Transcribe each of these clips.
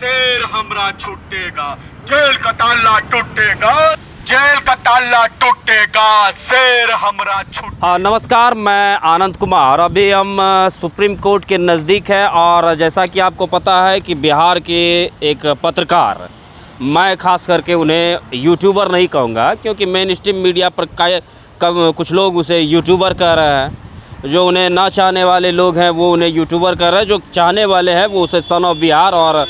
शेर हमरा छूटेगा, जेल का ताला टूटेगा, जेल का ताला टूटेगा, शेर हमरा छूट। हाँ नमस्कार, मैं आनंद कुमार। अभी हम सुप्रीम कोर्ट के नज़दीक है और जैसा कि आपको पता है कि बिहार के एक पत्रकार, मैं ख़ास करके उन्हें यूट्यूबर नहीं कहूँगा क्योंकि मेन स्ट्रीम मीडिया पर कुछ लोग उसे यूट्यूबर कह रहे हैं। जो उन्हें ना चाहने वाले लोग हैं वो उन्हें यूट्यूबर कर रहे हैं, जो चाहने वाले हैं वो उसे सन ऑफ बिहार और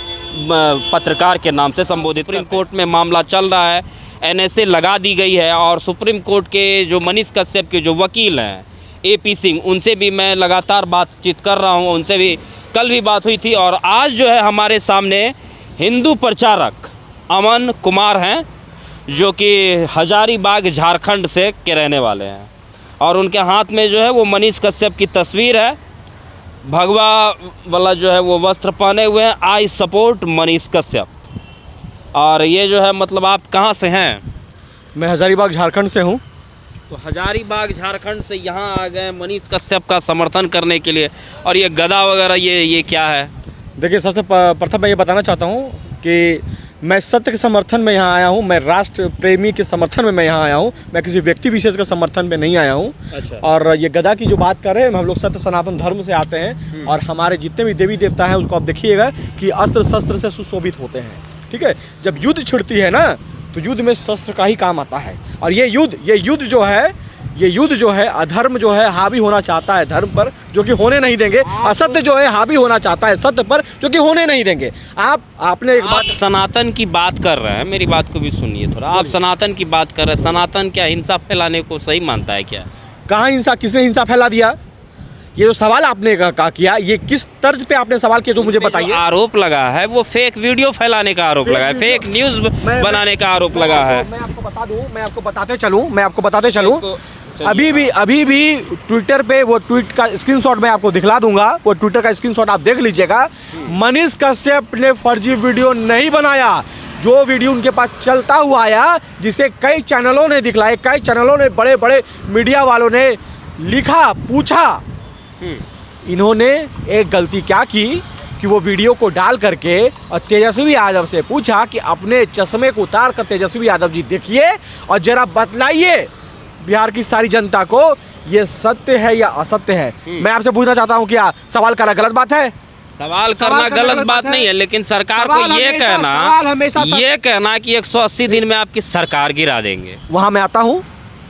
पत्रकार के नाम से संबोधित। सुप्रीम कोर्ट में मामला चल रहा है, एनएसए लगा दी गई है और सुप्रीम कोर्ट के जो मनीष कश्यप के जो वकील हैं एपी सिंह, उनसे भी मैं लगातार बातचीत कर रहा हूं। उनसे भी कल भी बात हुई थी और आज जो है हमारे सामने हिंदू प्रचारक अमन कुमार हैं, जो कि हजारीबाग झारखंड से के रहने वाले हैं और उनके हाथ में जो है वो मनीष कश्यप की तस्वीर है। भगवा वाला जो है वो वस्त्र पहने हुए हैं, आई सपोर्ट मनीष कश्यप। और ये जो है मतलब आप कहाँ से हैं? मैं हजारीबाग झारखंड से हूँ। तो हजारीबाग झारखंड से यहाँ आ गए मनीष कश्यप का समर्थन करने के लिए, और ये गदा वगैरह ये क्या है? देखिए, सबसे प्रथम मैं ये बताना चाहता हूँ कि मैं सत्य के समर्थन में यहाँ आया हूँ, मैं राष्ट्र प्रेमी के समर्थन में मैं यहाँ आया हूँ, मैं किसी व्यक्ति विशेष के समर्थन में नहीं आया हूँ। अच्छा। और ये गदा की जो बात कर रहे हैं, हम लोग सत्य सनातन धर्म से आते हैं और हमारे जितने भी देवी देवता हैं उसको आप देखिएगा कि अस्त्र शस्त्र से सुशोभित होते हैं। ठीक है, जब युद्ध छिड़ती है ना तो युद्ध में शस्त्र का ही काम आता है। और ये युद्ध जो है अधर्म जो है हावी होना चाहता है धर्म पर, जो कि होने नहीं देंगे। असत्य जो है हावी होना चाहता है सत्य पर, जो कि होने नहीं देंगे। आपने एक बात सनातन की बात कर रहे हैं, मेरी बात को भी सुनिए थोड़ा। आप सनातन की बात कर रहे हैं, सनातन क्या हिंसा फैलाने को सही मानता है क्या? कहाँ हिंसा, किसने हिंसा फैला दिया? ये जो सवाल आपने कहा किया, ये किस तर्ज पे आपने सवाल किया जो मुझे बताइए। आरोप लगा है वो फेक वीडियो फैलाने का आरोप लगा है, फेक न्यूज़ बनाने का आरोप लगा है। मैं आपको बता दूं, मैं आपको बताते चलूं अभी भी ट्विटर पे वो ट्वीट का स्क्रीनशॉट मैं आपको दिखला दूंगा। वो ट्विटर का स्क्रीनशॉट आप देख लीजिएगा। मनीष कश्यप ने फर्जी वीडियो नहीं बनाया। जो वीडियो उनके पास चलता हुआ आया, जिसे कई चैनलों ने दिखलाए, कई चैनलों ने, बड़े बड़े मीडिया वालों ने लिखा, पूछा। इन्होंने एक गलती क्या की कि वो वीडियो को डाल करके और तेजस्वी यादव से पूछा कि अपने चश्मे को उतार कर तेजस्वी यादव जी देखिए और जरा बतलाइए बिहार की सारी जनता को ये सत्य है या असत्य है। मैं आपसे पूछना चाहता हूँ, क्या सवाल करना गलत बात है? सवाल करना गलत बात नहीं है, लेकिन सरकार को ये कहना कि 180 दिन में आपकी सरकार गिरा देंगे। वहाँ मैं आता हूँ,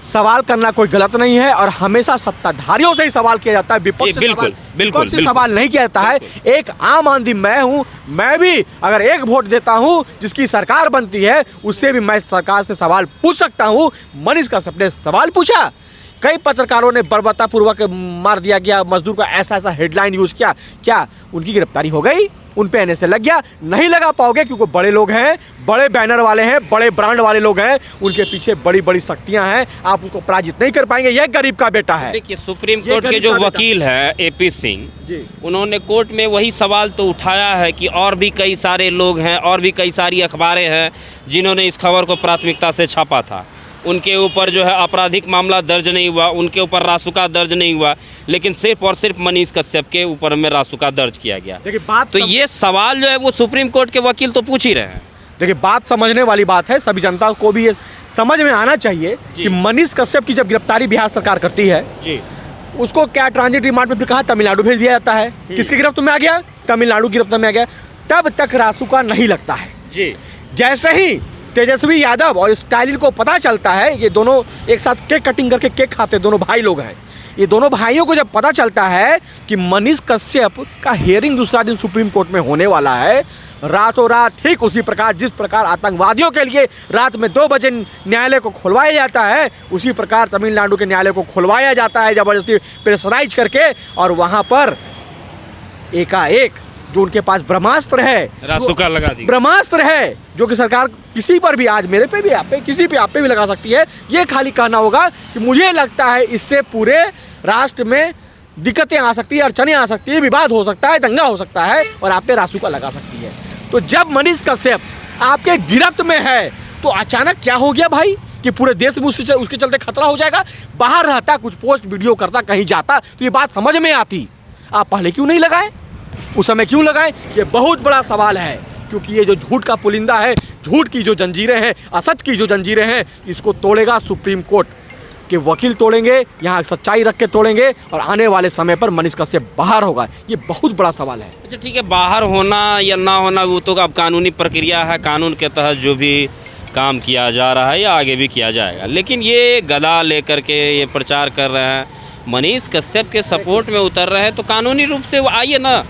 सवाल करना कोई गलत नहीं है और हमेशा सत्ताधारियों से ही सवाल किया जाता है, विपक्ष से सवाल नहीं किया जाता है। एक आम आदमी मैं हूँ, मैं भी अगर एक वोट देता हूँ जिसकी सरकार बनती है, उससे भी मैं सरकार से सवाल पूछ सकता हूँ। मनीष कश्यप ने सवाल पूछा, कई पत्रकारों ने बर्बरतापूर्वक मार दिया गया मजदूर का, ऐसा हेडलाइन यूज किया, क्या उनकी गिरफ्तारी हो गई? उन पे एनएसए लग गया? नहीं लगा पाओगे क्योंकि बड़े लोग हैं, बड़े बैनर वाले हैं, बड़े ब्रांड वाले लोग हैं, उनके पीछे बड़ी बड़ी शक्तियां हैं। आप उसको पराजित नहीं कर पाएंगे। यह गरीब का बेटा है। देखिए, सुप्रीम कोर्ट के जो वकील हैं एपी सिंह जी, उन्होंने कोर्ट में वही सवाल तो उठाया है कि और भी कई सारे लोग हैं और भी कई सारी अखबारें हैं जिन्होंने इस खबर को प्राथमिकता से छापा था। उनके ऊपर जो है आपराधिक मामला दर्ज नहीं हुआ, उनके ऊपर रासुका दर्ज नहीं हुआ, लेकिन सिर्फ और सिर्फ मनीष कश्यप के ऊपर में रासुका दर्ज किया गया। देखिए, बात तो ये सवाल जो है वो सुप्रीम कोर्ट के वकील तो पूछ ही रहे हैं। देखिए, बात समझने वाली बात है। सभी जनता को भी ये समझ में आना चाहिए कि मनीष कश्यप की जब गिरफ्तारी बिहार सरकार करती है जी, उसको क्या ट्रांजिट रिमांड में कहा तमिलनाडु भेज दिया जाता है। किसकी गिरफ्त में आ गया? तमिलनाडु की गिरफ्त में आ गया। तब तक रासुका नहीं लगता है जी। जैसे ही तेजस्वी यादव और स्टालिन को पता चलता है, ये दोनों एक साथ केक कटिंग करके केक खाते दोनों भाई लोग हैं, ये दोनों भाइयों को जब पता चलता है कि मनीष कश्यप का हियरिंग दूसरा दिन सुप्रीम कोर्ट में होने वाला है, रातों रात ठीक उसी प्रकार जिस प्रकार आतंकवादियों के लिए रात में 2 बजे न्यायालय को खुलवाया जाता है, उसी प्रकार तमिलनाडु के न्यायालय को खुलवाया जाता है जबरदस्ती प्रेशराइज करके। और वहाँ पर एकाएक जो उनके पास ब्रह्मास्त्र है, रासुका लगा दी, ब्रह्मास्त्र है, जो कि सरकार किसी पर भी, आज मेरे पे भी, आप पे, किसी पे, आप पे भी लगा सकती है। ये खाली कहना होगा कि मुझे लगता है इससे पूरे राष्ट्र में दिक्कतें आ सकती है, अड़चनें आ सकती है, विवाद हो सकता है, दंगा हो सकता है और आप पे रासुका लगा सकती है। तो जब मनीष कश्यप आपके गिरफ्त में है तो अचानक क्या हो गया भाई कि पूरे देश में उसके चलते खतरा हो जाएगा? बाहर रहता, कुछ पोस्ट वीडियो करता, कहीं जाता तो ये बात समझ में आती। आप पहले क्यों नहीं लगाए? उस समय क्यों लगाए? ये बहुत बड़ा सवाल है। क्योंकि ये जो झूठ का पुलिंदा है, झूठ की जो जंजीरें हैं, असत की जो जंजीरें हैं, इसको तोड़ेगा सुप्रीम कोर्ट के वकील तोड़ेंगे, यहाँ सच्चाई रख के तोड़ेंगे और आने वाले समय पर मनीष कश्यप बाहर होगा। ये बहुत बड़ा सवाल है। अच्छा ठीक है, बाहर होना या ना होना वो तो अब कानूनी प्रक्रिया है, कानून के तहत जो भी काम किया जा रहा है या आगे भी किया जाएगा। लेकिन ये गदा लेकर के ये प्रचार कर रहे हैं, मनीष कश्यप के सपोर्ट में उतर रहे हैं, तो कानूनी रूप से वो आइए ना,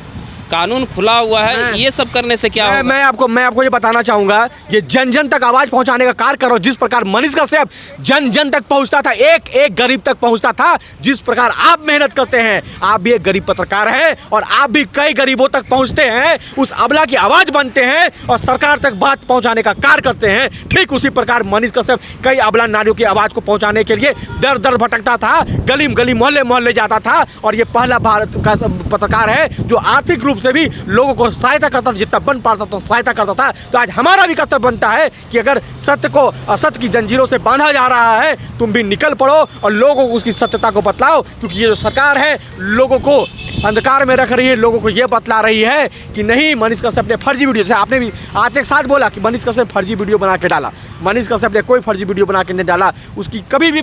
कानून खुला हुआ है, ये सब करने से क्या होगा? मैं आपको ये बताना चाहूंगा, ये जन जन तक आवाज पहुंचाने का कार्य करो। जिस प्रकार मनीष कश्यप जन जन तक पहुंचता था, एक एक गरीब तक पहुंचता था, जिस प्रकार आप मेहनत करते हैं, आप भी एक गरीब पत्रकार हैं और आप भी कई गरीबों तक पहुंचते हैं, उस अबला की आवाज बनते हैं और सरकार तक बात पहुंचाने का कार्य करते हैं। ठीक उसी प्रकार मनीष कश्यप कई अबला नारियों की आवाज को पहुंचाने के लिए दर दर भटकता था, गली गली मोहल्ले मोहल्ले जाता था और ये पहला भारत का पत्रकार है जो आर्थिक रूप से भी लोगों को सहायता करता था, जितना बन पाता तो सहायता करता था। तो आज हमारा भी कर्तव्य बनता है कि अगर सत्य को असत्य की जंजीरों से बांधा जा रहा है, तुम भी निकल पड़ो और लोगों को उसकी सत्यता को बतलाओ, क्योंकि ये जो सरकार है लोगों को अंधकार में रख रही है, लोगों को ये बतला रही है कि नहीं, मनीष कश्यप ने फर्जी वीडियो, जैसे आपने भी आज एक साथ बोला कि मनीष कश्यप फर्जी वीडियो बना के डाला, मनीष कश्यप ने कोई फर्जी वीडियो बना के नहीं डाला, उसकी कभी भी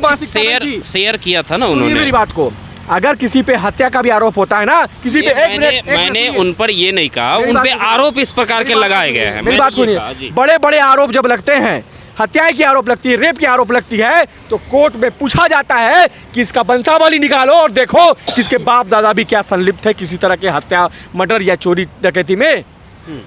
शेयर किया था ना उन्होंने। मेरी बात को, अगर किसी पे हत्या का भी आरोप होता है ना, किसी पे मैंने उन पर ये नहीं कहा, उन पे आरोप इस प्रकार के लगाए गए हैं। मेरी बात सुनिए, बड़े बड़े आरोप जब लगते हैं, हत्याएं की आरोप लगती है, रेप की आरोप लगती है, तो कोर्ट में पूछा जाता है कि इसका वंशावली निकालो और देखो किसके बाप दादा भी क्या संलिप्त है किसी तरह के हत्या, मर्डर या चोरी डकैती में।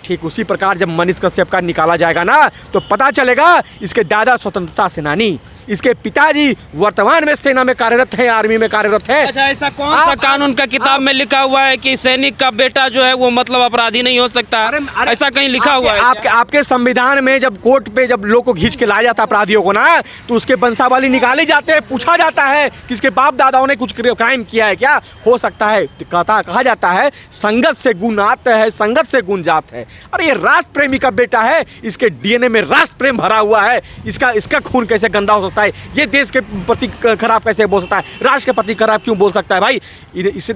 ठीक उसी प्रकार जब मनीष कश्यप का निकाला जाएगा ना, तो पता चलेगा इसके दादा स्वतंत्रता सेनानी, इसके पिताजी वर्तमान में सेना में कार्यरत हैं, आर्मी में कार्यरत हैं। अच्छा, ऐसा कौन सा कानून का किताब में लिखा हुआ है कि सैनिक का बेटा जो है वो मतलब अपराधी नहीं हो सकता? ऐसा कहीं लिखा हुआ है? आपके संविधान में जब कोर्ट पे जब लोग को खींच के लाया जाता है अपराधियों को ना, तो उसके वंशावली निकाले जाते हैं, पूछा जाता है कि इसके बाप दादाओं ने कुछ क्राइम किया है क्या, हो सकता है। कहा जाता है संगत से गुण आता है, संगत से गुण जात है। अरे ये राष्ट्र प्रेमी का बेटा है, इसके डीएनए में राष्ट्र प्रेम भरा हुआ है, इसका खून कैसे गंदा हो सकता है? ये देश के प्रति खराब कैसे बोल सकता है? राष्ट्र के प्रति खराब क्यों बोल सकता है? भाई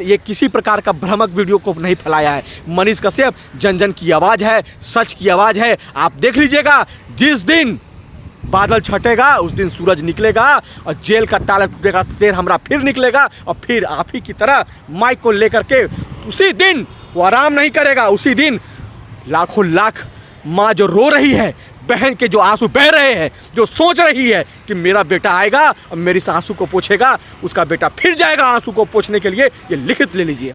ये किसी प्रकार का भ्रामक वीडियो को नहीं फैलाया है। मनीष कश्यप जन जन की आवाज़ है, सच की आवाज़ है। आप देख लीजिएगा, जिस दिन बादल छटेगा उस दिन सूरज निकलेगा और जेल का ताला टूटेगा, शेर हमरा फिर निकलेगा और फिर आप ही की तरह माइक को लेकर के उसी दिन वो आराम नहीं करेगा। उसी दिन लाखों लाख माँ जो रो रही है, बहन के जो आंसू बह रहे हैं, जो सोच रही है कि मेरा बेटा आएगा और मेरी आंसू को पोंछेगा, उसका बेटा फिर जाएगा आंसू को पोंछने के लिए, ये लिखित ले लीजिए।